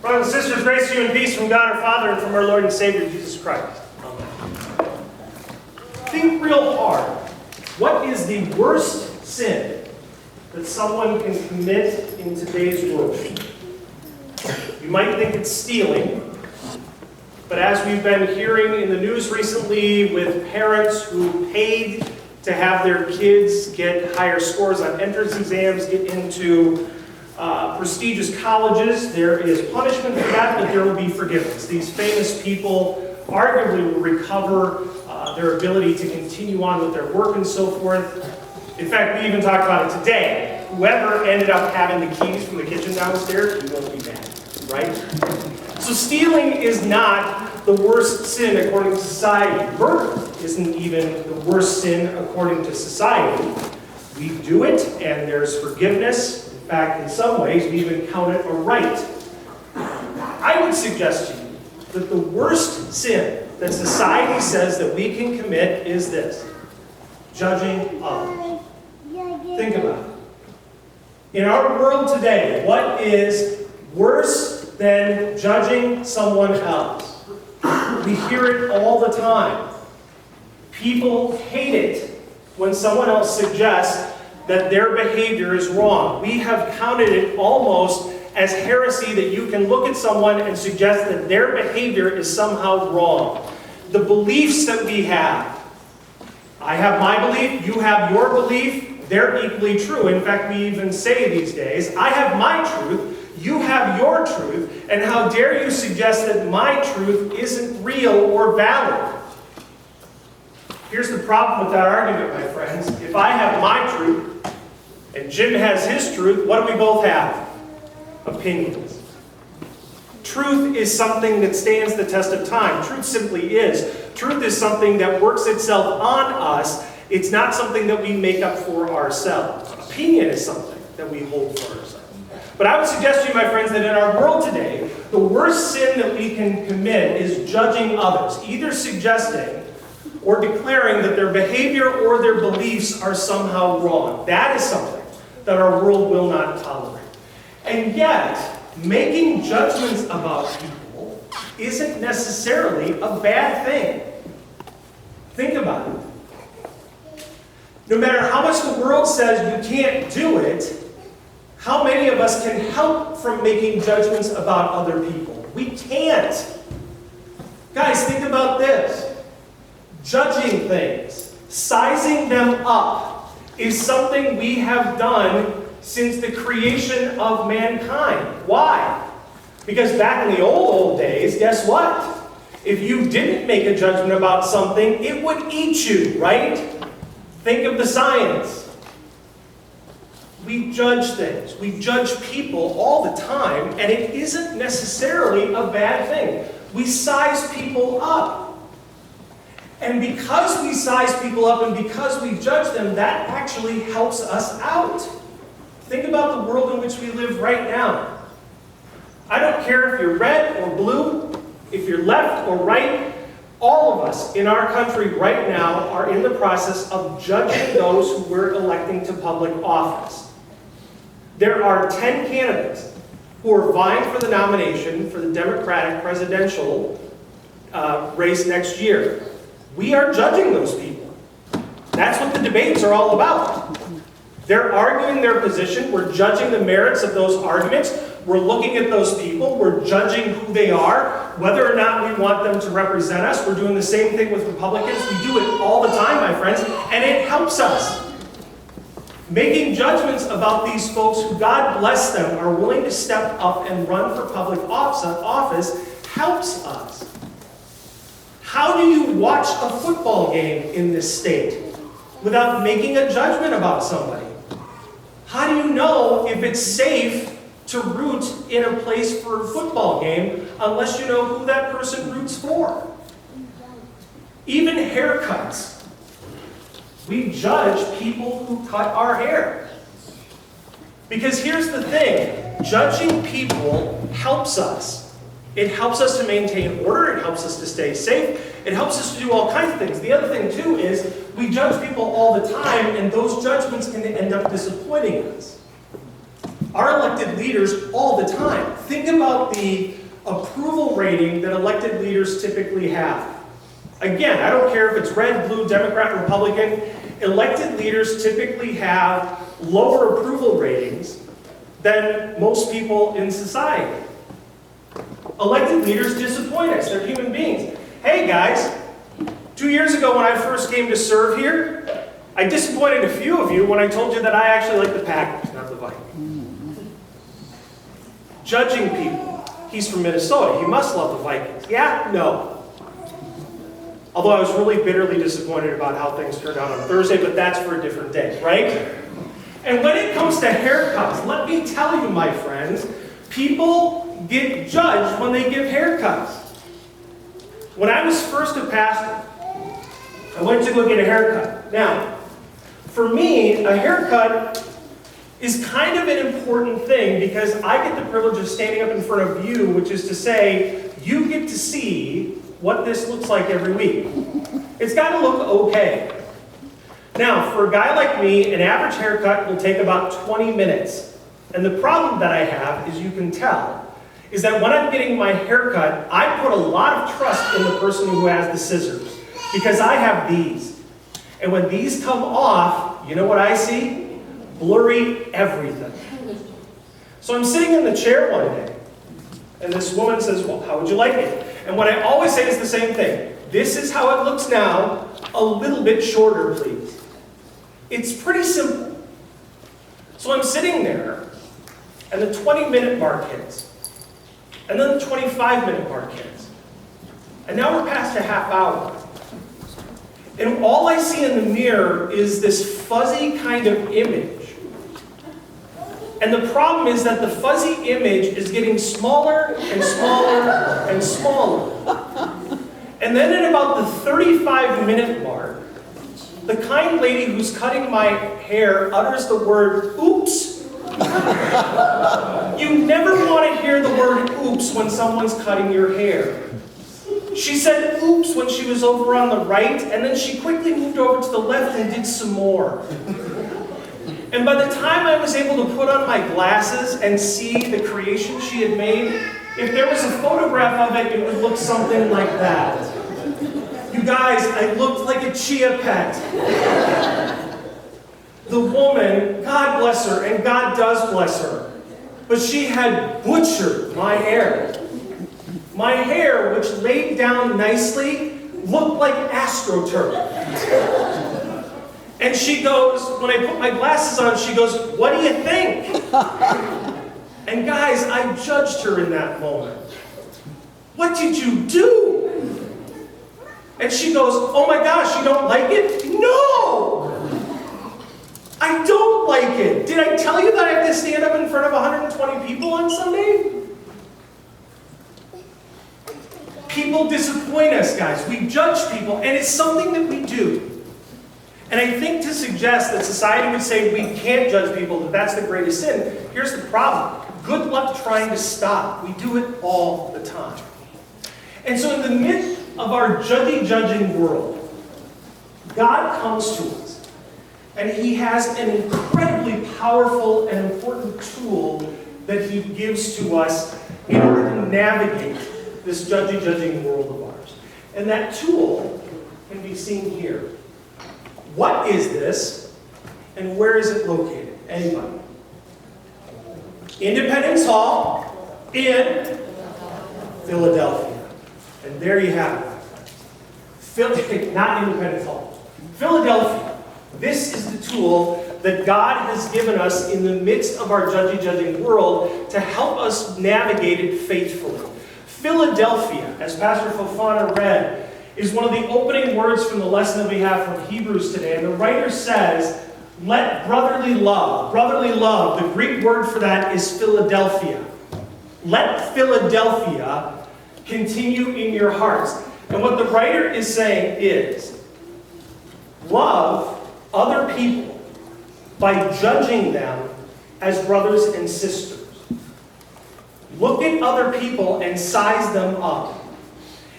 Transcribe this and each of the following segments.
Brothers and sisters, grace to you and peace from God our Father and from our Lord and Savior, Jesus Christ. Amen. Think real hard. What is the worst sin that someone can commit in today's world? You might think it's stealing, but as we've been hearing in the news recently with parents who paid to have their kids get higher scores on entrance exams, get into prestigious colleges, there is punishment for that, but there will be forgiveness. These famous people arguably will recover their ability to continue on with their work and so forth. In fact, we even talked about it today. Whoever ended up having the keys from the kitchen downstairs, you won't be mad, right? So stealing is not the worst sin according to society. Murder isn't even the worst sin according to society. We do it, and there's forgiveness. In fact, in some ways, we even count it a right. I would suggest to you that the worst sin that society says that we can commit is this: judging others. Think about it. In our world today, what is worse than judging someone else? We hear it all the time. People hate it when someone else suggests that their behavior is wrong. We have counted it almost as heresy that you can look at someone and suggest that their behavior is somehow wrong. The beliefs that we have, I have my belief, you have your belief, they're equally true. In fact, we even say these days, I have my truth, you have your truth, and how dare you suggest that my truth isn't real or valid? Here's the problem with that argument, my friends. If I have my truth, and Jim has his truth, what do we both have? Opinions. Truth is something that stands the test of time. Truth simply is. Truth is something that works itself on us. It's not something that we make up for ourselves. Opinion is something that we hold for ourselves. But I would suggest to you, my friends, that in our world today, the worst sin that we can commit is judging others, either suggesting or declaring that their behavior or their beliefs are somehow wrong. That is something that our world will not tolerate. And yet, making judgments about people isn't necessarily a bad thing. Think about it. No matter how much the world says you can't do it, how many of us can help from making judgments about other people? We can't. Guys, think about this. Judging things, sizing them up, is something we have done since the creation of mankind. Why? Because back in the old days, guess what? If you didn't make a judgment about something, it would eat you, right? Think of the science. We judge things. We judge people all the time, and it isn't necessarily a bad thing. We size people up. And because we size people up and because we judge them, that actually helps us out. Think about the world in which we live right now. I don't care if you're red or blue, if you're left or right, all of us in our country right now are in the process of judging those who we're electing to public office. There are 10 candidates who are vying for the nomination for the Democratic presidential race next year. We are judging those people. That's what the debates are all about. They're arguing their position. We're judging the merits of those arguments. We're looking at those people. We're judging who they are, whether or not we want them to represent us. We're doing the same thing with Republicans. We do it all the time, my friends, and it helps us. Making judgments about these folks who, God bless them, are willing to step up and run for public office helps us. How do you watch a football game in this state without making a judgment about somebody? How do you know if it's safe to root in a place for a football game unless you know who that person roots for? Even haircuts. We judge people who cut our hair. Because here's the thing, judging people helps us. It helps us to maintain order, it helps us to stay safe, it helps us to do all kinds of things. The other thing too is, we judge people all the time, and those judgments can end up disappointing us. Our elected leaders all the time think about the approval rating that elected leaders typically have. Again, I don't care if it's red, blue, Democrat, Republican, elected leaders typically have lower approval ratings than most people in society. Elected leaders disappoint us. They're human beings. Hey guys, 2 years ago when I first came to serve here, I disappointed a few of you when I told you that I actually like the Packers, not the Vikings. Judging people. He's from Minnesota. He must love the Vikings. Yeah? No. Although I was really bitterly disappointed about how things turned out on Thursday, but that's for a different day, right? And when it comes to haircuts, let me tell you, my friends, people get judged when they give haircuts. When I was first a pastor, I went to go get a haircut. Now, for me, a haircut is kind of an important thing because I get the privilege of standing up in front of you, which is to say, you get to see what this looks like every week. It's got to look okay. Now, for a guy like me, an average haircut will take about 20 minutes. And the problem that I have, as you can tell, is that when I'm getting my haircut, I put a lot of trust in the person who has the scissors. Because I have these. And when these come off, you know what I see? Blurry everything. So I'm sitting in the chair one day, and this woman says, well, how would you like it? And what I always say is the same thing. This is how it looks now, a little bit shorter, please. It's pretty simple. So I'm sitting there, and the 20-minute mark hits. And then the 25-minute mark hits. And now we're past a half hour. And all I see in the mirror is this fuzzy kind of image. And the problem is that the fuzzy image is getting smaller and smaller and smaller. And then at about the 35-minute mark, the kind lady who's cutting my hair utters the word, oops. You never want to hear the word oops when someone's cutting your hair. She said oops when she was over on the right, and then she quickly moved over to the left and did some more. And by the time I was able to put on my glasses and see the creation she had made, if there was a photograph of it, it would look something like that. You guys, I looked like a chia pet. The woman, God bless her, and God does bless her, but she had butchered my hair. My hair, which laid down nicely, looked like AstroTurf. And she goes, when I put my glasses on, she goes, what do you think? And guys, I judged her in that moment. What did you do? And she goes, oh my gosh, you don't like it? No! I don't like it. Did I tell you that I have to stand up in front of 120 people on Sunday? People disappoint us, guys. We judge people, and it's something that we do. And I think to suggest that society would say we can't judge people, that that's the greatest sin, here's the problem. Good luck trying to stop. We do it all the time. And so in the midst of our judging world, God comes to us, and He has an incredibly powerful and important tool that He gives to us in order to navigate this judging world of ours. And that tool can be seen here. What is this, and where is it located? Anybody? Independence Hall in Philadelphia. And there you have it. Not Independence Hall. Philadelphia. This is the tool that God has given us in the midst of our judging world to help us navigate it faithfully. Philadelphia, as Pastor Fofana read, is one of the opening words from the lesson that we have from Hebrews today. And the writer says, let brotherly love, the Greek word for that is Philadelphia. Let Philadelphia continue in your hearts. And what the writer is saying is, love other people by judging them as brothers and sisters. Look at other people and size them up.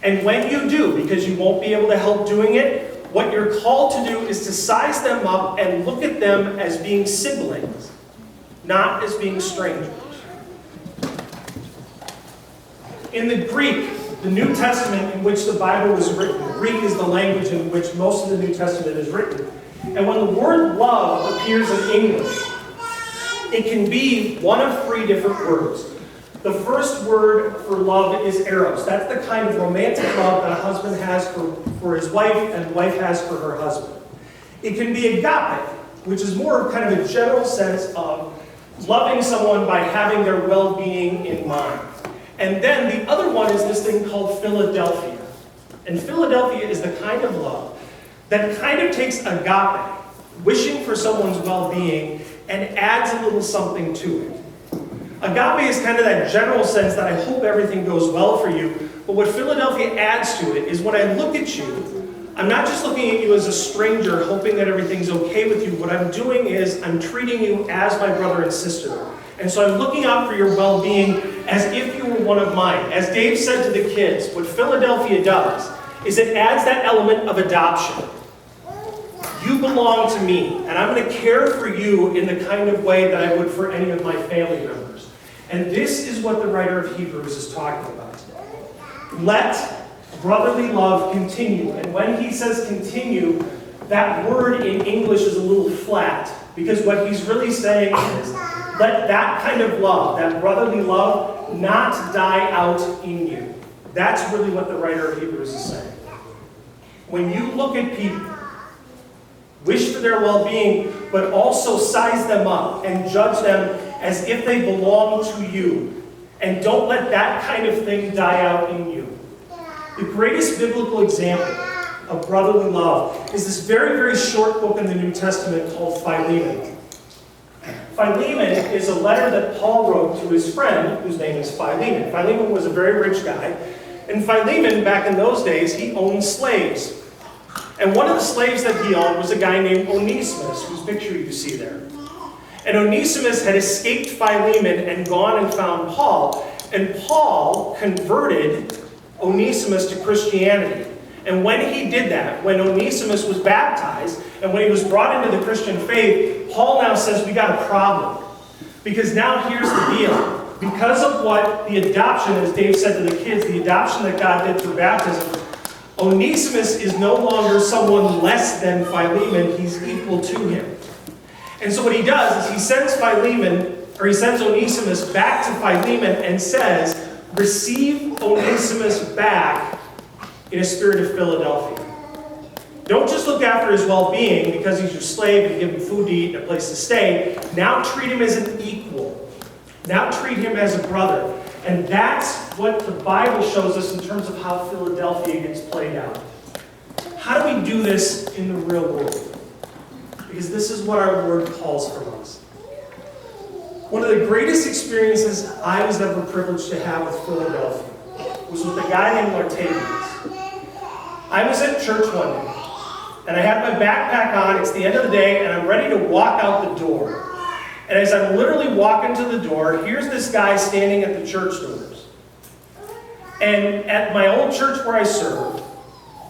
And when you do, because you won't be able to help doing it, what you're called to do is to size them up and look at them as being siblings, not as being strangers. In the Greek, the New Testament in which the Bible was written, Greek is the language in which most of the New Testament is written. And when the word love appears in English, it can be one of three different words. The first word for love is eros. That's the kind of romantic love that a husband has for his wife and the wife has for her husband. It can be agape, which is more of kind of a general sense of loving someone by having their well-being in mind. And then the other one is this thing called Philadelphia. And Philadelphia is the kind of love that kind of takes agape, wishing for someone's well-being, and adds a little something to it. Agape is kind of that general sense that I hope everything goes well for you, but what Philadelphia adds to it is when I look at you, I'm not just looking at you as a stranger, hoping that everything's okay with you. What I'm doing is I'm treating you as my brother and sister. And so I'm looking out for your well-being as if you were one of mine. As Dave said to the kids, what Philadelphia does is it adds that element of adoption. You belong to me, and I'm going to care for you in the kind of way that I would for any of my family members. And this is what the writer of Hebrews is talking about. Let brotherly love continue. And when he says continue, that word in English is a little flat, because what he's really saying is, let that kind of love, that brotherly love, not die out in you. That's really what the writer of Hebrews is saying. When you look at people, wish for their well-being, but also size them up and judge them as if they belong to you, and don't let that kind of thing die out in you. The greatest biblical example of brotherly love is this very, very short book in the New Testament called Philemon. Philemon is a letter that Paul wrote to his friend, whose name is Philemon. Philemon was a very rich guy, and Philemon, back in those days, he owned slaves. And one of the slaves that he owned was a guy named Onesimus, whose picture you see there. And Onesimus had escaped Philemon and gone and found Paul, and Paul converted Onesimus to Christianity. And when he did that, when Onesimus was baptized, and when he was brought into the Christian faith, Paul now says, we got a problem. Because now here's the deal. Because of what the adoption, as Dave said to the kids, the adoption that God did through baptism, Onesimus is no longer someone less than Philemon, he's equal to him. And so what he does is he sends Onesimus back to Philemon and says, receive Onesimus back in a spirit of Philadelphia. Don't just look after his well-being because he's your slave and give him food to eat and a place to stay. Now treat him as an equal. Now treat him as a brother. And that's what the Bible shows us in terms of how Philadelphia gets played out. How do we do this in the real world? Because this is what our Lord calls from us. One of the greatest experiences I was ever privileged to have with Philadelphia was with a guy named Lartavius. I was at church one day, and I had my backpack on, it's the end of the day, and I'm ready to walk out the door. And as I'm literally walking to the door, here's this guy standing at the church doors. And at my old church where I served,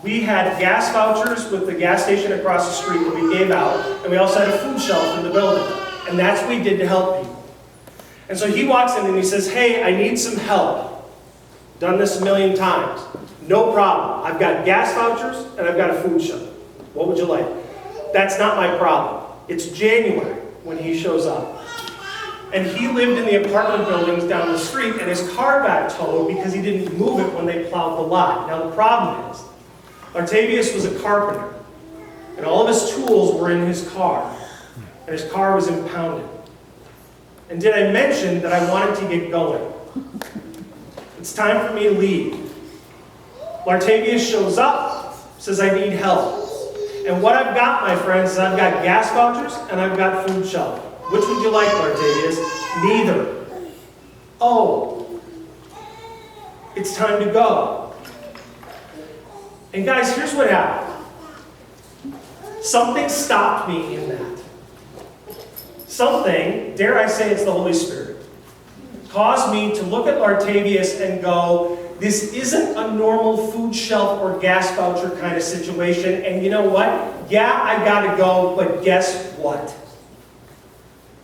we had gas vouchers with the gas station across the street that we gave out, and we also had a food shelf in the building. And that's what we did to help people. And so he walks in and he says, hey, I need some help. Done this a million times. No problem. I've got gas vouchers and I've got a food shelf. What would you like? That's not my problem. It's January when he shows up. And he lived in the apartment buildings down the street, and his car got towed because he didn't move it when they plowed the lot. Now the problem is, Lartavius was a carpenter, and all of his tools were in his car, and his car was impounded. And did I mention that I wanted to get going? It's time for me to leave. Lartavius shows up, says I need help. And what I've got, my friends, is I've got gas vouchers and I've got food shelf. Which would you like, Lartavius? Neither. Oh, it's time to go. And guys, here's what happened. Something stopped me in that. Something, dare I say it's the Holy Spirit, caused me to look at Lartavius and go, this isn't a normal food shelf or gas voucher kind of situation. And you know what? Yeah, I gotta go, but guess what?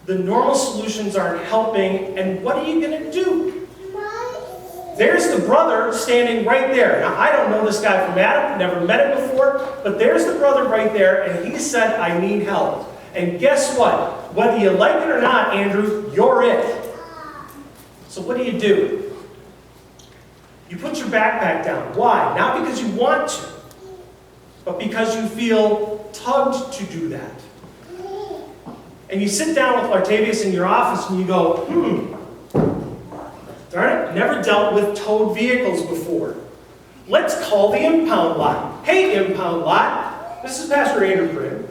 The normal solutions aren't helping, and what are you gonna do? There's the brother standing right there. Now, I don't know this guy from Adam, never met him before, but there's the brother right there, and he said, I need help. And guess what? Whether you like it or not, Andrew, you're it. So what do? You put your backpack down. Why? Not because you want to, but because you feel tugged to do that. And you sit down with Lartavius in your office and you go, darn it, never dealt with towed vehicles before. Let's call the impound lot. Hey, impound lot, this is Pastor Andrew Prin,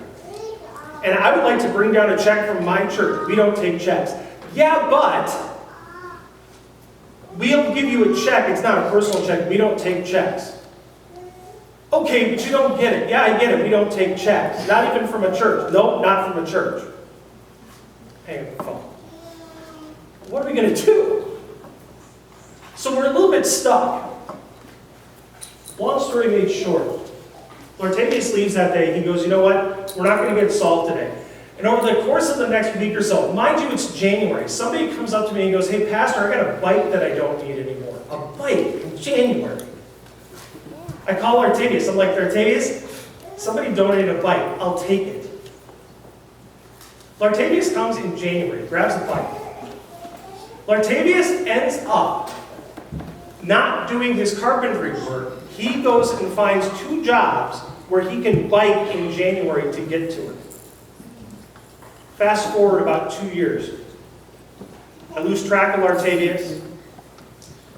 and I would like to bring down a check from my church. We don't take checks. Yeah, but we'll give you a check. It's not a personal check. We don't take checks. Okay, but you don't get it. Yeah, I get it. We don't take checks. Not even from a church. Nope, not from a church. Hang on the phone. What are we going to do? So we're a little bit stuck. Long story made short. Lartavius leaves that day. He goes, you know what? We're not going to get salt today. And over the course of the next week or so, mind you, it's January. Somebody comes up to me and goes, hey, Pastor, I got a bike that I don't need anymore. A bike in January. I call Lartavius. I'm like, Lartavius, somebody donated a bike. I'll take it. Lartavius comes in January, grabs the bike. Lartavius ends up not doing his carpentry work. He goes and finds 2 jobs where he can bike in January to get to it. Fast forward about 2 years. I lose track of Lartavius,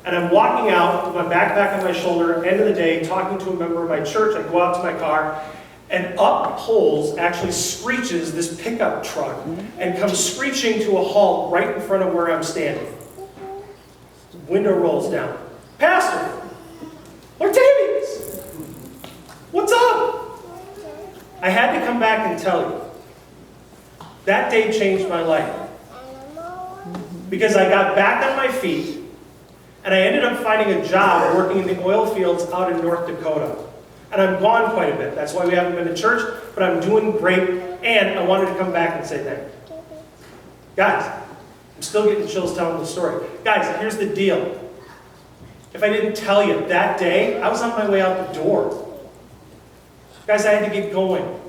and I'm walking out with my backpack on my shoulder, end of the day, talking to a member of my church. I go out to my car, and up pulls, actually screeches this pickup truck, and comes screeching to a halt right in front of where I'm standing. Window rolls down. Pastor! Lartavius! What's up? I had to come back and tell you. That day changed my life. Because I got back on my feet, and I ended up finding a job working in the oil fields out in North Dakota. And I'm gone quite a bit. That's why we haven't been to church, but I'm doing great, and I wanted to come back and say thank you. Guys, I'm still getting chills telling the story. Guys, here's the deal. If I didn't tell you that day, I was on my way out the door. Guys, I had to get going.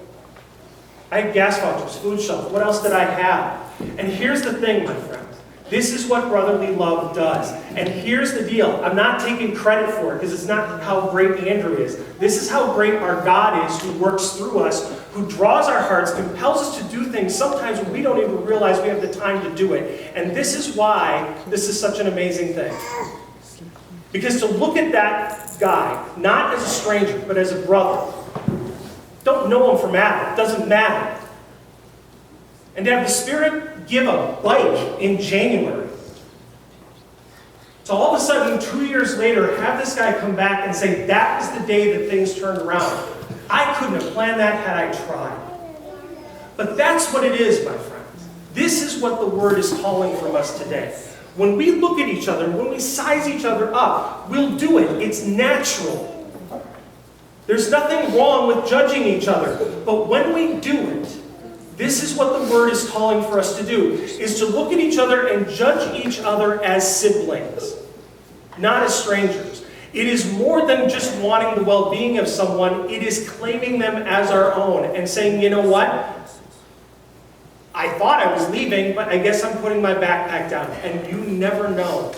I had gas vouchers, food shelves. What else did I have? And here's the thing, my friends. This is what brotherly love does. And here's the deal. I'm not taking credit for it because it's not how great Andrew is. This is how great our God is, who works through us, who draws our hearts, compels us to do things sometimes when we don't even realize we have the time to do it. And this is why this is such an amazing thing. Because to look at that guy, not as a stranger, but as a brother, don't know him from Adam, it doesn't matter. And to have the Spirit give a bike in January, to all of a sudden, 2 years later, have this guy come back and say, that was the day that things turned around. I couldn't have planned that had I tried. But that's what it is, my friends. This is what the Word is calling from us today. When we look at each other, when we size each other up, we'll do it. It's natural. There's nothing wrong with judging each other. But when we do it, this is what the Word is calling for us to do, is to look at each other and judge each other as siblings, not as strangers. It is more than just wanting the well-being of someone. It is claiming them as our own and saying, you know what? I thought I was leaving, but I guess I'm putting my backpack down. And you never know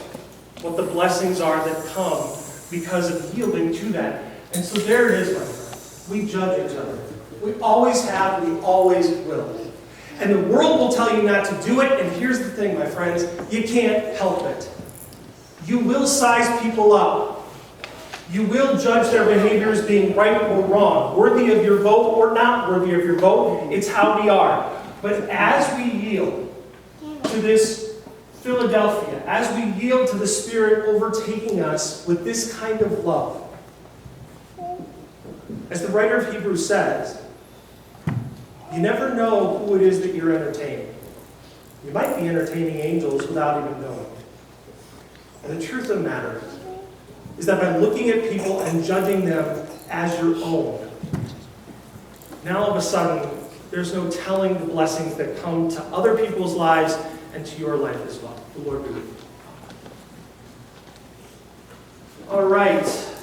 what the blessings are that come because of yielding to that. And so there it is, my friend. We judge each other. We always have, we always will. And the world will tell you not to do it, and here's the thing, my friends, you can't help it. You will size people up. You will judge their behavior as being right or wrong, worthy of your vote or not worthy of your vote. It's how we are. But as we yield to this Philadelphia, as we yield to the Spirit overtaking us with this kind of love, as the writer of Hebrews says, you never know who it is that you're entertaining. You might be entertaining angels without even knowing. And the truth of the matter is that by looking at people and judging them as your own, now all of a sudden, there's no telling the blessings that come to other people's lives and to your life as well. The Lord be with you. All right.